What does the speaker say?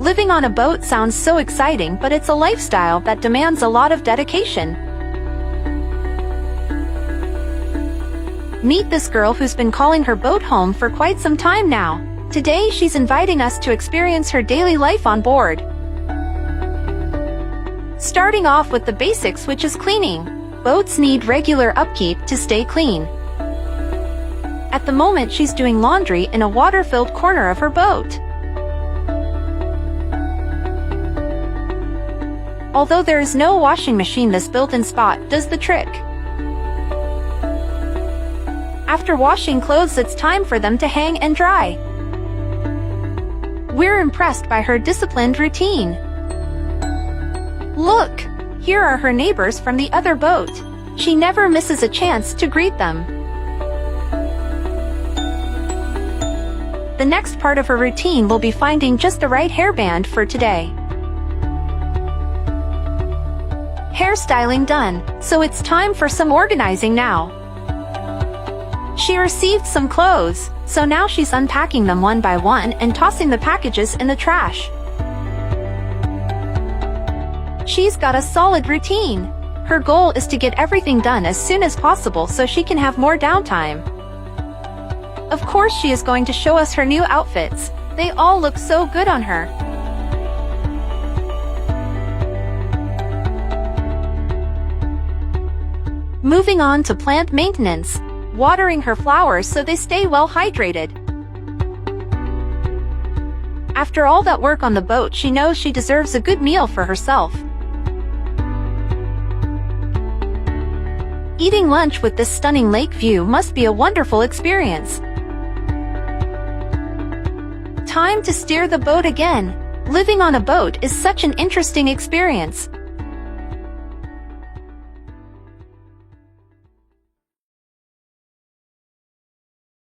Living on a boat sounds so exciting, but it's a lifestyle that demands a lot of dedication. Meet this girl who's been calling her boat home for quite some time now. Today she's inviting us to experience her daily life on board. Starting off with the basics, which is cleaning. Boats need regular upkeep to stay clean. At the moment she's doing laundry in a water-filled corner of her boat. Although there is no washing machine, this built-in spot does the trick. After washing clothes, it's time for them to hang and dry. We're impressed by her disciplined routine. Look! Here are her neighbors from the other boat. She never misses a chance to greet them. The next part of her routine will be finding just the right hairband for today. Hairstyling done, so it's time for some organizing now. She received some clothes, so now she's unpacking them one by one and tossing the packages in the trash. She's got a solid routine. Her goal is to get everything done as soon as possible so she can have more downtime. Of course, she is going to show us her new outfits. They all look so good on her. Moving on to plant maintenance. Watering her flowers so they stay well hydrated. After all that work on the boat, she knows she deserves a good meal for herself. Eating lunch with this stunning lake view must be a wonderful experience. Time to steer the boat again. Living on a boat is such an interesting experience.